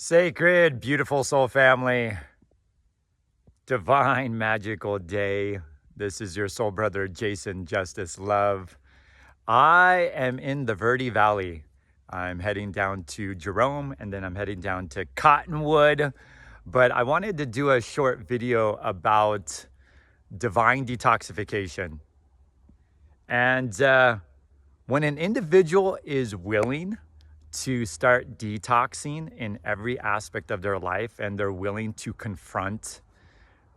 Sacred, beautiful soul family, divine, magical day. This is your soul brother, Jason Justice Love. I am in the Verde Valley. I'm heading down to Jerome and then I'm heading down to Cottonwood. But I wanted to do a short video about divine detoxification. And when an individual is willing to start detoxing in every aspect of their life and they're willing to confront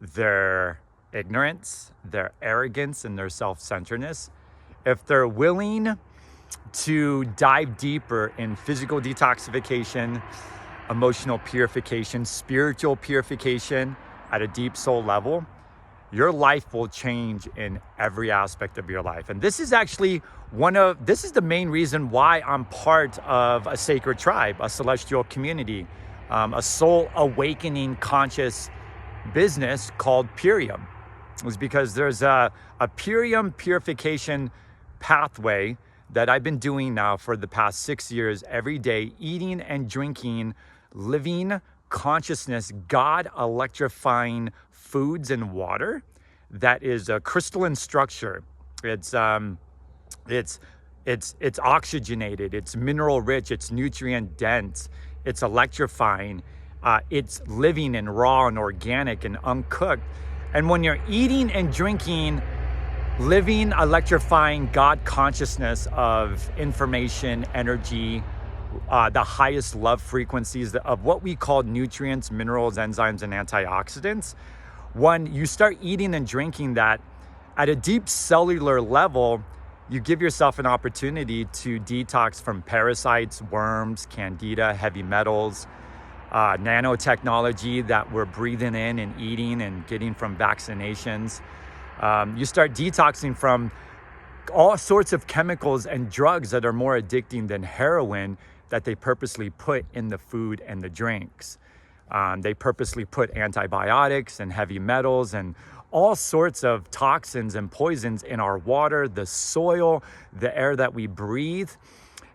their ignorance, their arrogance, and their self-centeredness, if they're willing to dive deeper in physical detoxification, emotional purification, spiritual purification at a deep soul level, your life will change in every aspect of your life. And this is actually this is the main reason why I'm part of a sacred tribe, a celestial community, a soul awakening conscious business called Purium. It was because there's a Purium Purification Pathway that I've been doing now for the past 6 years, every day, eating and drinking, living consciousness, God electrifying foods and water that is a crystalline structure. It's oxygenated, it's mineral rich, it's nutrient dense, it's electrifying, it's living and raw and organic and uncooked. And when you're eating and drinking, living, electrifying God consciousness of information, energy, the highest love frequencies of what we call nutrients, minerals, enzymes, and antioxidants. When you start eating and drinking that at a deep cellular level, you give yourself an opportunity to detox from parasites, worms, Candida, heavy metals, nanotechnology that we're breathing in and eating and getting from vaccinations. You start detoxing from all sorts of chemicals and drugs that are more addicting than heroin that they purposely put in the food and the drinks. They purposely put antibiotics and heavy metals and all sorts of toxins and poisons in our water, the soil, the air that we breathe.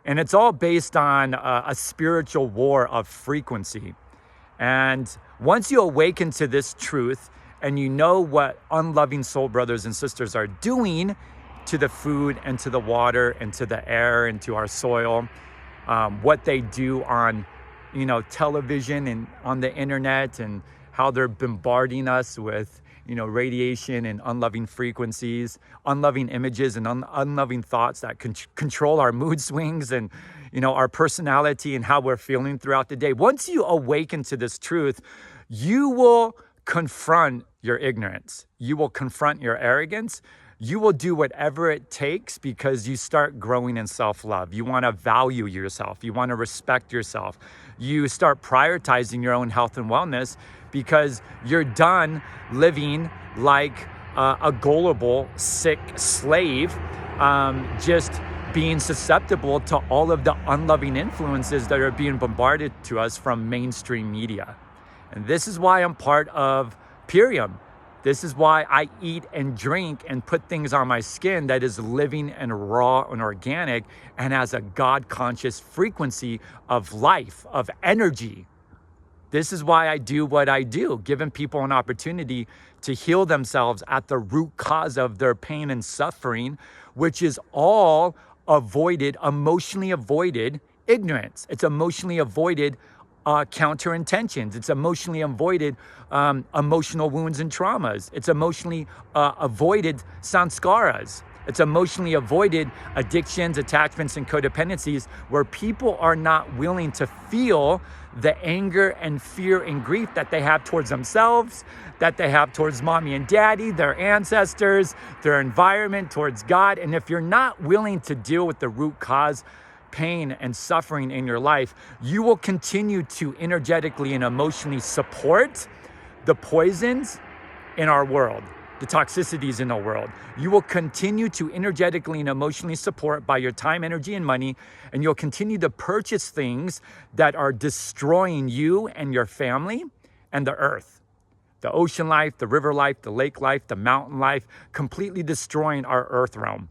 And it's all based on a spiritual war of frequency. And once you awaken to this truth and you know what unloving soul brothers and sisters are doing to the food and to the water and to the air and to our soil, what they do on television and on the internet, and how they're bombarding us with radiation and unloving frequencies, unloving images and unloving thoughts that control our mood swings and our personality and how we're feeling throughout the day. Once you awaken to this truth, you will confront your ignorance, you will confront your arrogance, you will do whatever it takes, because you start growing in self-love. You want to value yourself. You want to respect yourself. You start prioritizing your own health and wellness, because you're done living like a gullible, sick slave, just being susceptible to all of the unloving influences that are being bombarded to us from mainstream media. And this is why I'm part of Purium. This is why I eat and drink and put things on my skin that is living and raw and organic and has a God-conscious frequency of life, of energy. This is why I do what I do, giving people an opportunity to heal themselves at the root cause of their pain and suffering, which is all emotionally avoided ignorance. It's emotionally avoided counter intentions. It's emotionally avoided emotional wounds and traumas. It's emotionally avoided sanskaras. It's emotionally avoided addictions, attachments, and codependencies, where people are not willing to feel the anger and fear and grief that they have towards themselves, that they have towards mommy and daddy, their ancestors, their environment, towards God. And if you're not willing to deal with the root cause, pain and suffering in your life, you will continue to energetically and emotionally support the poisons in our world, the toxicities in the world. You will continue to energetically and emotionally support by your time, energy, and money, and you'll continue to purchase things that are destroying you and your family and the earth. The ocean life, the river life, the lake life, the mountain life, completely destroying our earth realm.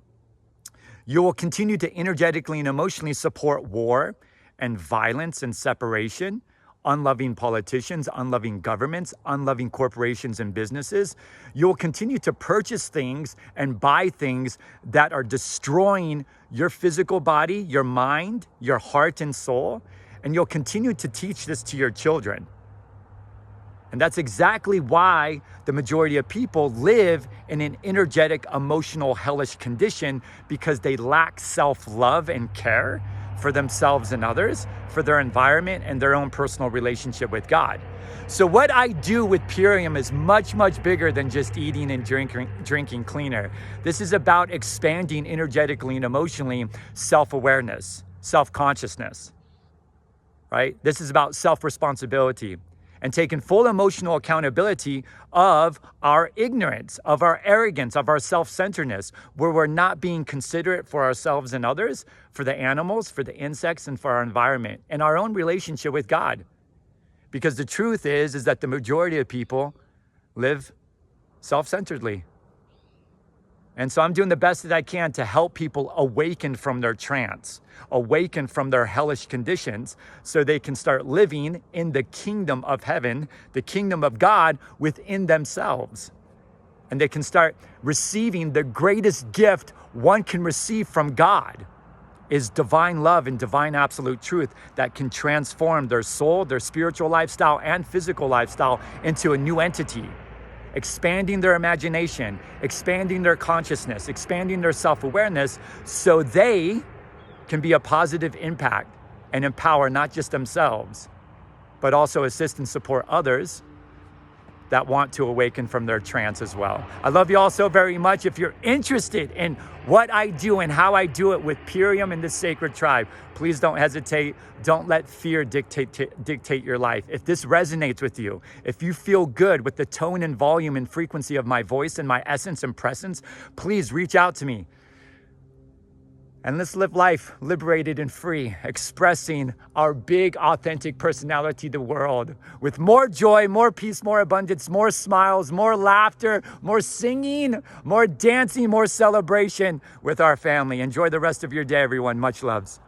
You will continue to energetically and emotionally support war and violence and separation, unloving politicians, unloving governments, unloving corporations and businesses. You'll continue to purchase things and buy things that are destroying your physical body, your mind, your heart and soul. And you'll continue to teach this to your children. And that's exactly why the majority of people live in an energetic, emotional, hellish condition, because they lack self-love and care for themselves and others, for their environment and their own personal relationship with God. So what I do with Purium is much, much bigger than just eating and drinking cleaner. This is about expanding energetically and emotionally self-awareness, self-consciousness, right? This is about self-responsibility and taking full emotional accountability of our ignorance, of our arrogance, of our self-centeredness, where we're not being considerate for ourselves and others, for the animals, for the insects, and for our environment, and our own relationship with God. Because the truth is that the majority of people live self-centeredly. And so I'm doing the best that I can to help people awaken from their trance, awaken from their hellish conditions, so they can start living in the kingdom of heaven, the kingdom of God within themselves. And they can start receiving the greatest gift one can receive from God, is divine love and divine absolute truth that can transform their soul, their spiritual lifestyle, and physical lifestyle into a new entity. Expanding their imagination, expanding their consciousness, expanding their self-awareness, so they can be a positive impact and empower not just themselves, but also assist and support others that want to awaken from their trance as well. I love you all so very much. If you're interested in what I do and how I do it with Purium and the Sacred Tribe, please don't hesitate. Don't let fear dictate your life. If this resonates with you, if you feel good with the tone and volume and frequency of my voice and my essence and presence, please reach out to me. And let's live life liberated and free, expressing our big, authentic personality to the world with more joy, more peace, more abundance, more smiles, more laughter, more singing, more dancing, more celebration with our family. Enjoy the rest of your day, everyone. Much loves.